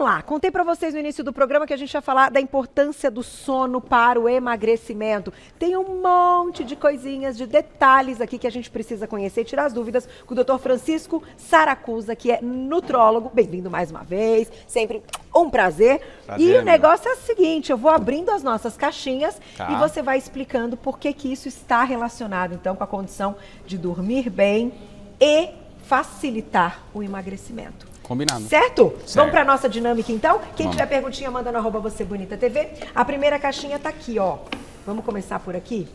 Vamos lá, contei para vocês no início do programa que a gente ia falar da importância do sono para o emagrecimento. Tem um monte de coisinhas, de detalhes aqui que a gente precisa conhecer e tirar as dúvidas com o Dr. Francisco Saracusa, que é nutrólogo. Bem-vindo mais uma vez, sempre um prazer. E o negócio é o seguinte, eu vou abrindo as nossas caixinhas e você vai explicando por que isso está relacionado, então, com a condição de dormir bem e facilitar o emagrecimento. Combinado. Certo? Vamos para nossa dinâmica, então? Quem tiver perguntinha, manda no @VocêBonitaTV. A primeira caixinha tá aqui, ó. Vamos começar por aqui?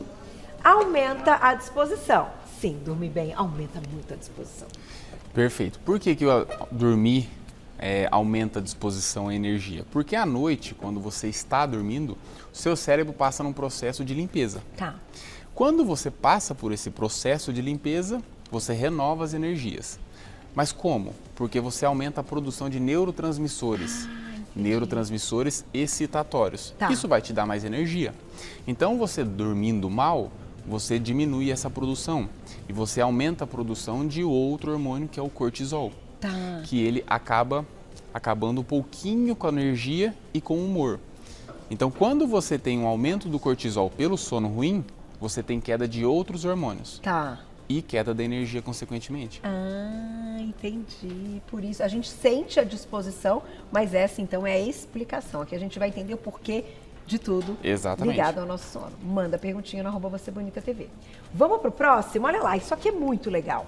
Aumenta a disposição. Sim, dormir bem aumenta muito a disposição. Perfeito. Por que eu dormir aumenta a disposição e a energia? Porque à noite, quando você está dormindo, o seu cérebro passa num processo de limpeza. Tá. Quando você passa por esse processo de limpeza, você renova as energias. Mas como? Porque você aumenta a produção de neurotransmissores. Neurotransmissores excitatórios. Tá. Isso vai te dar mais energia. Então, você dormindo mal, você diminui essa produção. E você aumenta a produção de outro hormônio, que é o cortisol. Tá. Que ele acaba acabando um pouquinho com a energia e com o humor. Então, quando você tem um aumento do cortisol pelo sono ruim, você tem queda de outros hormônios. Tá. E queda da energia, consequentemente. Ah, entendi. Por isso, a gente sente a disposição, mas essa, então, é a explicação. Aqui a gente vai entender o porquê de tudo. Exatamente. Ligado ao nosso sono. Manda perguntinha no @VocêBonitaTV. Vamos pro próximo? Olha lá, isso aqui é muito legal.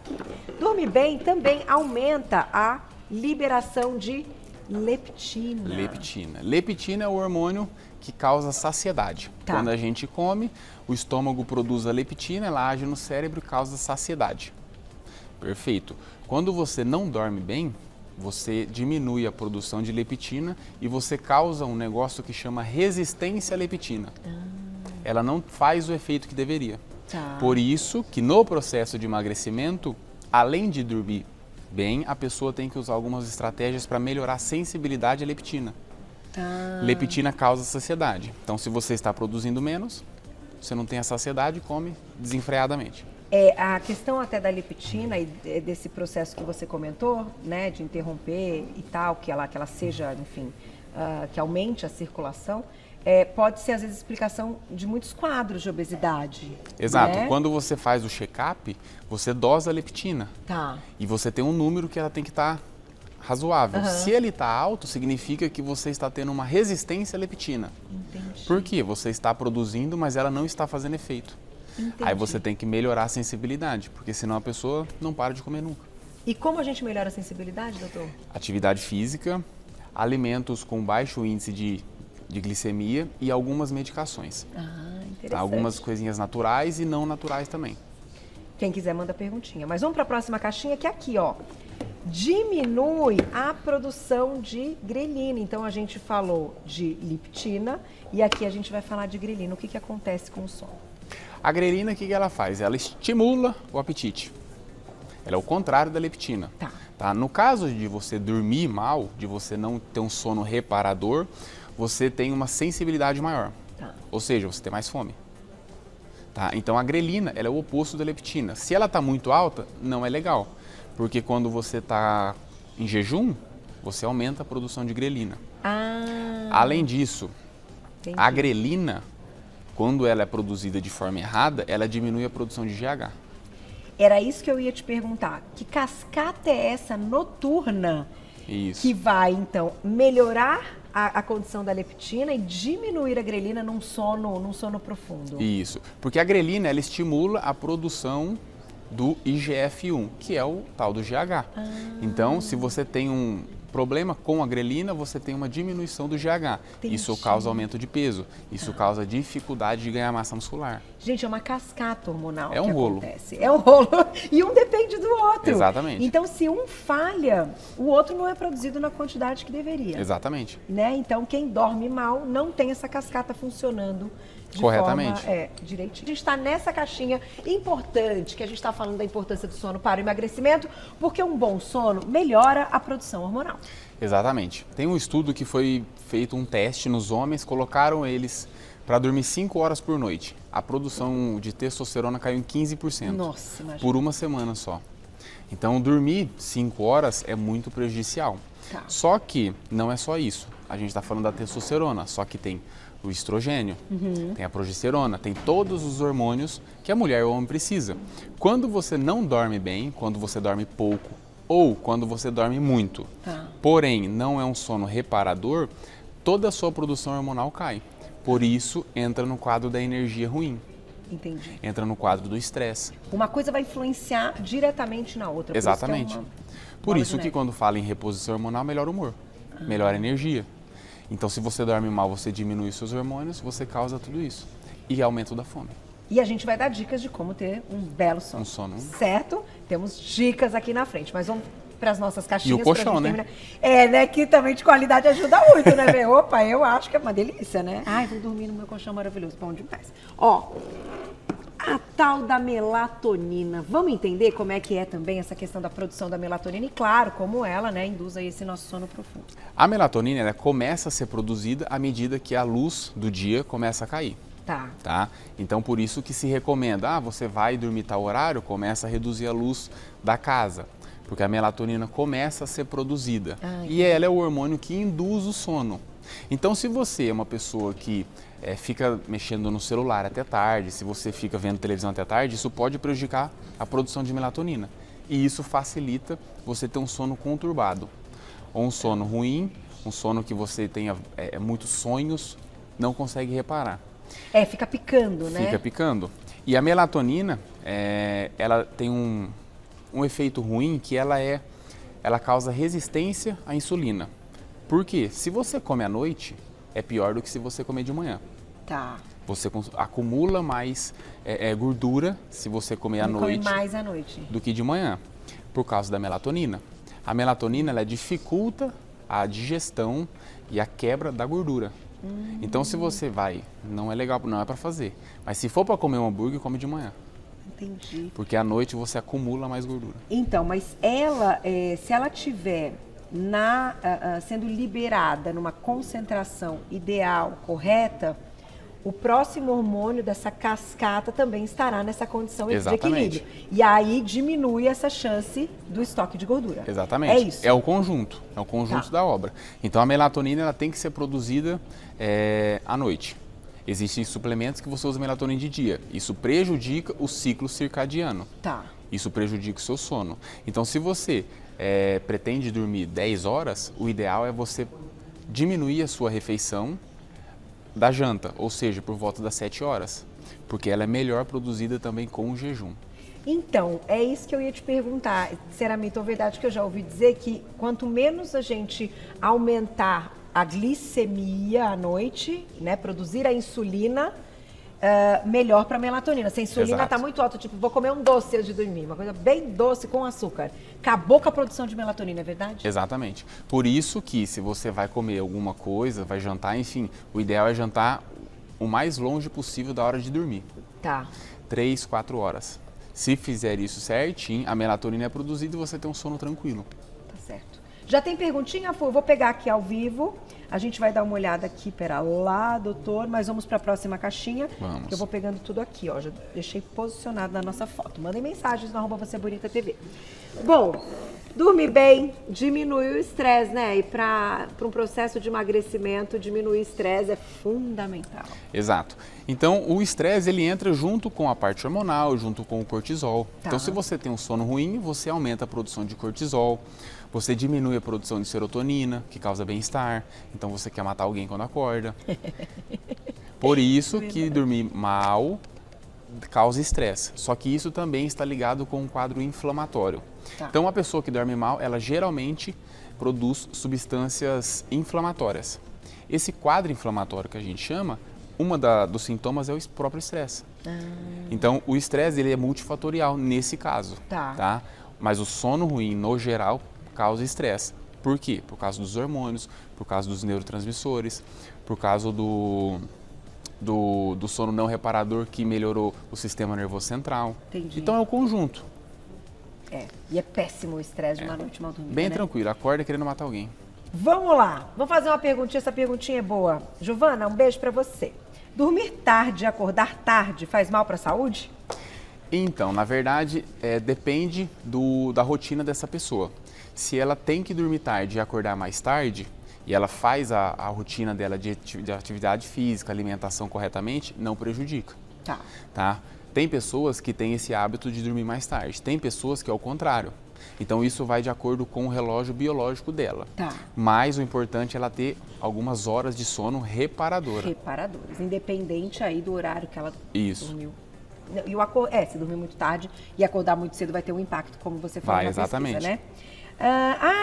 Dormir bem também aumenta a liberação de leptina. Leptina. Leptina é o hormônio que causa saciedade. Tá. Quando a gente come, o estômago produz a leptina, ela age no cérebro e causa saciedade. Perfeito. Quando você não dorme bem, você diminui a produção de leptina e você causa um negócio que chama resistência à leptina. Ela não faz o efeito que deveria. Tá. Por isso que no processo de emagrecimento, além de dormir bem, a pessoa tem que usar algumas estratégias para melhorar a sensibilidade à leptina. Leptina causa saciedade. Então, se você está produzindo menos, você não tem a saciedade e come desenfreadamente. A questão até da leptina e desse processo que você comentou, né, de interromper e tal, que ela seja, enfim, que aumente a circulação, pode ser, às vezes, explicação de muitos quadros de obesidade. Exato. Né? Quando você faz o check-up, você dosa a leptina. Tá. E você tem um número que ela tem que estar razoável. Se ele está alto, significa que você está tendo uma resistência à leptina. Entendi. Por quê? Você está produzindo, mas ela não está fazendo efeito. Entendi. Aí você tem que melhorar a sensibilidade, porque senão a pessoa não para de comer nunca. E como a gente melhora a sensibilidade, doutor? Atividade física, alimentos com baixo índice de glicemia e algumas medicações. Interessante. Tá? Algumas coisinhas naturais e não naturais também. Quem quiser manda perguntinha. Mas vamos para a próxima caixinha, que é aqui, ó. Diminui a produção de grelina. Então, a gente falou de leptina e aqui a gente vai falar de grelina. O que acontece com o sono? A grelina, o que ela faz? Ela estimula o apetite. Ela é o contrário da leptina. Tá? No caso de você dormir mal, de você não ter um sono reparador, você tem uma sensibilidade maior. Ou seja, você tem mais fome. Tá? Então, a grelina ela é o oposto da leptina. Se ela está muito alta, não é legal. Porque quando você está em jejum, você aumenta a produção de grelina. Além disso, a grelina, quando ela é produzida de forma errada, ela diminui a produção de GH. Era isso que eu ia te perguntar. Que cascata é essa noturna que vai, então, melhorar a condição da leptina e diminuir a grelina num sono profundo? Isso. Porque a grelina, ela estimula a produção do IGF-1, que é o tal do GH. Então, se você tem um problema com a grelina, você tem uma diminuição do GH. Entendi. Isso causa aumento de peso. Isso causa dificuldade de ganhar massa muscular. Gente, é uma cascata hormonal É um rolo. acontece. É um rolo. E um depende do outro. Exatamente. Então, se um falha, o outro não é produzido na quantidade que deveria. Exatamente. Né? Então, quem dorme mal não tem essa cascata funcionando de corretamente. Forma, direitinho. A gente está nessa caixinha importante, que a gente está falando da importância do sono para o emagrecimento, porque um bom sono melhora a produção hormonal. Exatamente. Tem um estudo que foi feito um teste nos homens, colocaram eles para dormir 5 horas por noite. A produção de testosterona caiu em 15%. Nossa, imagina. Por uma semana só. Então, dormir 5 horas é muito prejudicial. Tá. Só que não é só isso. A gente está falando da testosterona, só que tem o estrogênio, tem a progesterona, tem todos os hormônios que a mulher ou o homem precisa. Quando você não dorme bem, quando você dorme pouco ou quando você dorme muito, porém não é um sono reparador, toda a sua produção hormonal cai. Por isso, entra no quadro da energia ruim. Entendi. Entra no quadro do estresse. Uma coisa vai influenciar diretamente na outra. Exatamente. Por isso que quando fala em reposição hormonal, melhora o humor, melhora a energia. Então, se você dorme mal, você diminui os seus hormônios, você causa tudo isso. E aumento da fome. E a gente vai dar dicas de como ter um belo sono. Um sono. Certo? Temos dicas aqui na frente, mas vamos para as nossas caixinhas. E o colchão, né? Né? Que também de qualidade ajuda muito, né, velho? Opa, eu acho que é uma delícia, né? Ai, vou dormir no meu colchão maravilhoso. Bom demais. Ó, a tal da melatonina. Vamos entender como é que é também essa questão da produção da melatonina e, claro, como ela, né, induz aí esse nosso sono profundo. A melatonina, ela começa a ser produzida à medida que a luz do dia começa a cair. Tá? Então, por isso que se recomenda, você vai dormir tal horário, começa a reduzir a luz da casa, porque a melatonina começa a ser produzida. E ela é o hormônio que induz o sono. Então, se você é uma pessoa que fica mexendo no celular até tarde, se você fica vendo televisão até tarde, isso pode prejudicar a produção de melatonina. E isso facilita você ter um sono conturbado. Ou um sono ruim, um sono que você tenha muitos sonhos, não consegue reparar. Fica picando, né? Fica picando. E a melatonina, ela tem um efeito ruim que ela causa resistência à insulina. Por quê? Se você come à noite, é pior do que se você comer de manhã. Você acumula mais gordura se você comer à noite. Come mais à noite. Do que de manhã, por causa da melatonina. A melatonina, ela dificulta a digestão e a quebra da gordura. Então, se você não é legal, não é para fazer. Mas se for para comer um hambúrguer, come de manhã. Entendi. Porque à noite você acumula mais gordura. Então, mas ela, se ela tiver sendo liberada numa concentração ideal, correta, o próximo hormônio dessa cascata também estará nessa condição de equilíbrio. E aí diminui essa chance do estoque de gordura. Exatamente. É isso. É o conjunto da obra. Então a melatonina ela tem que ser produzida à noite. Existem suplementos que você usa melatonina de dia. Isso prejudica o ciclo circadiano. Isso prejudica o seu sono. Então se você pretende dormir 10 horas, o ideal é você diminuir a sua refeição da janta, ou seja, por volta das 7 horas, porque ela é melhor produzida também com o jejum. Então, é isso que eu ia te perguntar, será mito ou verdade, que eu já ouvi dizer que quanto menos a gente aumentar a glicemia à noite, né, produzir a insulina, melhor para a melatonina. Se a insulina está muito alta, tipo, vou comer um doce antes de dormir, uma coisa bem doce com açúcar, acabou com a produção de melatonina, é verdade? Exatamente. Por isso que se você vai comer alguma coisa, vai jantar, enfim, o ideal é jantar o mais longe possível da hora de dormir. 3, 4 horas. Se fizer isso certinho, a melatonina é produzida e você tem um sono tranquilo. Tá certo. Já tem perguntinha, Fu? Eu vou pegar aqui ao vivo. A gente vai dar uma olhada aqui, pera lá, doutor, mas vamos para a próxima caixinha. Vamos. Que eu vou pegando tudo aqui, ó. Já deixei posicionado na nossa foto. Mandem mensagens no @VocêBonitaTV. Bom, dormir bem diminui o estresse, né? E para um processo de emagrecimento, diminuir o estresse é fundamental. Exato. Então, o estresse, ele entra junto com a parte hormonal, junto com o cortisol. Então, se você tem um sono ruim, você aumenta a produção de cortisol. Você diminui a produção de serotonina, que causa bem-estar. Então, você quer matar alguém quando acorda. Por isso que dormir mal causa estresse. Só que isso também está ligado com um quadro inflamatório. Então, uma pessoa que dorme mal, ela geralmente produz substâncias inflamatórias. Esse quadro inflamatório que a gente chama, dos sintomas é o próprio estresse. Então, o estresse ele é multifatorial nesse caso. Tá? Mas o sono ruim, no geral, causa estresse. Por quê? Por causa dos hormônios, por causa dos neurotransmissores, por causa do sono não reparador que melhorou o sistema nervoso central. Entendi. Então é o conjunto. E é péssimo o estresse de uma noite mal dormida, Bem né? tranquilo, acorda querendo matar alguém. Vamos lá, vamos fazer uma perguntinha, essa perguntinha é boa. Giovana, um beijo pra você. Dormir tarde e acordar tarde faz mal pra saúde? Então, na verdade, depende da rotina dessa pessoa. Se ela tem que dormir tarde e acordar mais tarde, e ela faz a rotina dela de atividade física, alimentação corretamente, não prejudica. Tá? Tem pessoas que têm esse hábito de dormir mais tarde, tem pessoas que é o contrário. Então isso vai de acordo com o relógio biológico dela. Mas o importante é ela ter algumas horas de sono reparadoras, independente aí do horário que ela dormiu. E se dormir muito tarde e acordar muito cedo vai ter um impacto, como você falou na exatamente. pesquisa, né?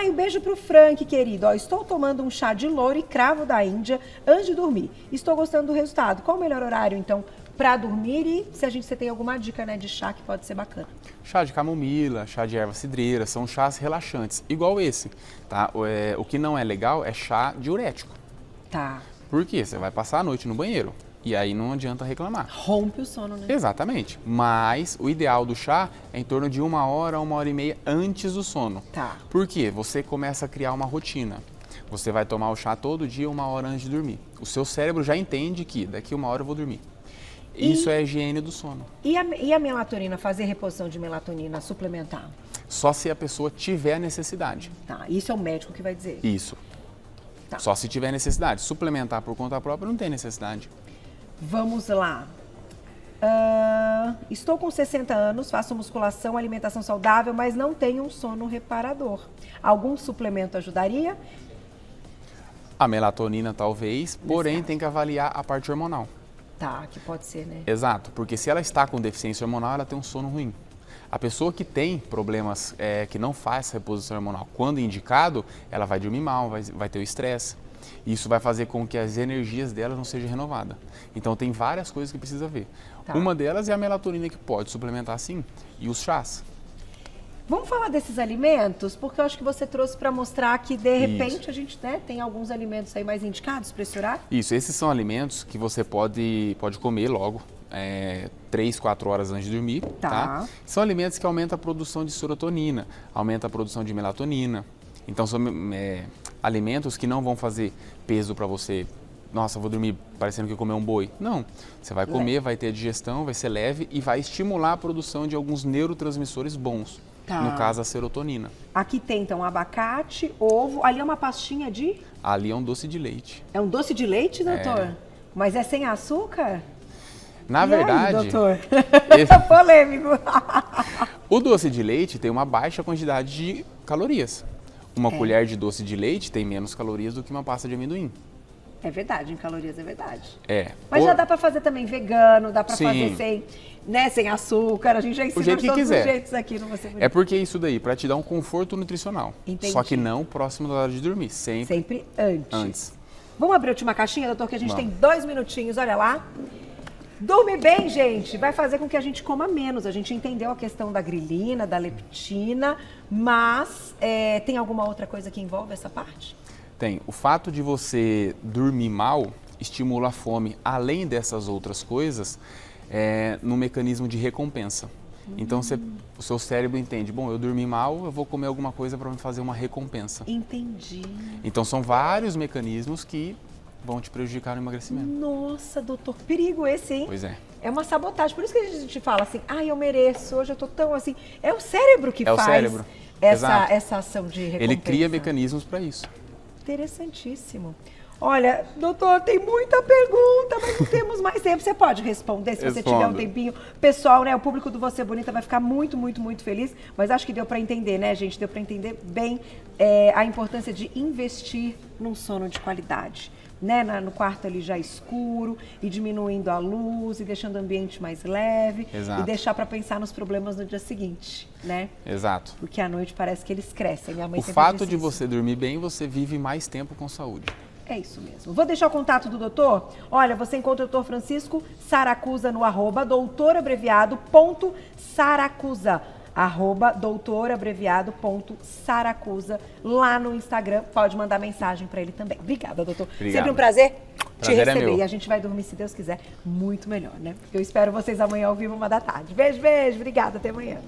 Um beijo pro Frank, querido. Estou tomando um chá de louro e cravo da Índia antes de dormir. Estou gostando do resultado. Qual o melhor horário, então, para dormir? E você tem alguma dica, né, de chá que pode ser bacana? Chá de camomila, chá de erva cidreira, são chás relaxantes, igual esse, tá? O que não é legal é chá diurético. Por quê? Você vai passar a noite no banheiro. E aí não adianta reclamar. Rompe o sono, né? Exatamente. Mas o ideal do chá é em torno de 1 hora, 1h30 antes do sono. Por quê? Você começa a criar uma rotina. Você vai tomar o chá todo dia, 1 hora antes de dormir. O seu cérebro já entende que daqui 1 hora eu vou dormir. Isso é a higiene do sono. E a melatonina, fazer reposição de melatonina suplementar? Só se a pessoa tiver a necessidade. Isso é o médico que vai dizer? Isso. Só se tiver necessidade. Suplementar por conta própria não tem necessidade. Vamos lá. Estou com 60 anos, faço musculação, alimentação saudável, mas não tenho um sono reparador. Algum suplemento ajudaria? A melatonina talvez, porém tem que avaliar a parte hormonal. Que pode ser, né? Exato, porque se ela está com deficiência hormonal, ela tem um sono ruim. A pessoa que tem problemas, que não faz reposição hormonal, quando indicado, ela vai dormir mal, vai ter o estresse. Isso vai fazer com que as energias dela não sejam renovadas. Então tem várias coisas que precisa ver. Uma delas é a melatonina, que pode suplementar sim, e os chás. Vamos falar desses alimentos, porque eu acho que você trouxe para mostrar que, de repente, a gente tem alguns alimentos aí mais indicados para esse horário? Isso, esses são alimentos que você pode comer logo, 3, 4 horas antes de dormir. São alimentos que aumentam a produção de serotonina, aumentam a produção de melatonina. Então, são alimentos que não vão fazer peso para você. Nossa, vou dormir parecendo que comeu um boi. Não, você vai comer, vai ter a digestão, vai ser leve e vai estimular a produção de alguns neurotransmissores bons. No caso, a serotonina. Aqui tem, então, abacate, ovo. Ali é uma pastinha de? Ali é um doce de leite. É um doce de leite, doutor? Mas é sem açúcar? Na verdade... Aí, doutor? Polêmico. O doce de leite tem uma baixa quantidade de calorias. Uma colher de doce de leite tem menos calorias do que uma pasta de amendoim. É verdade, em calorias é verdade. Mas já dá para fazer também vegano, dá para fazer sem açúcar, a gente já ensina de todos os jeitos aqui no Você Bonito. É porque isso daí, para te dar um conforto nutricional. Entendi. Só que não próximo da hora de dormir, sempre antes. Vamos abrir a última caixinha, doutor, que a gente tem 2 minutinhos, olha lá. Dormir bem, gente, vai fazer com que a gente coma menos. A gente entendeu a questão da grelina, da leptina, mas tem alguma outra coisa que envolve essa parte? Tem. O fato de você dormir mal estimula a fome, além dessas outras coisas, no mecanismo de recompensa. Então, o seu cérebro entende, bom, eu dormi mal, eu vou comer alguma coisa para me fazer uma recompensa. Entendi. Então, são vários mecanismos que vão te prejudicar no emagrecimento. Nossa, doutor, perigo esse, hein? Pois é. É uma sabotagem, por isso que a gente fala assim, eu mereço, hoje eu tô tão assim. É o cérebro que faz o cérebro. essa ação de recompensa. Ele cria mecanismos para isso. Interessantíssimo. Olha, doutor, tem muita pergunta, mas não temos mais tempo. Você pode responder se você tiver um tempinho. Pessoal, né? O público do Você Bonita vai ficar muito, muito, muito feliz. Mas acho que deu para entender, né, gente? Deu para entender bem a importância de investir num sono de qualidade. Né? No quarto ali já escuro e diminuindo a luz e deixando o ambiente mais leve. Exato. E deixar para pensar nos problemas no dia seguinte, né? Exato. Porque à noite parece que eles crescem. Minha mãe o fato de você dormir bem, você vive mais tempo com saúde. É isso mesmo. Vou deixar o contato do doutor. Olha, você encontra o doutor Francisco Saracusa no @doutorabreviado.saracusa. @doutorabreviado.saracusa lá no Instagram. Pode mandar mensagem para ele também. Obrigada, doutor. Obrigado. Sempre um prazer te receber. É meu. E a gente vai dormir, se Deus quiser, muito melhor, né? Eu espero vocês amanhã ao vivo, 1 da tarde. Beijo, beijo. Obrigada. Até amanhã.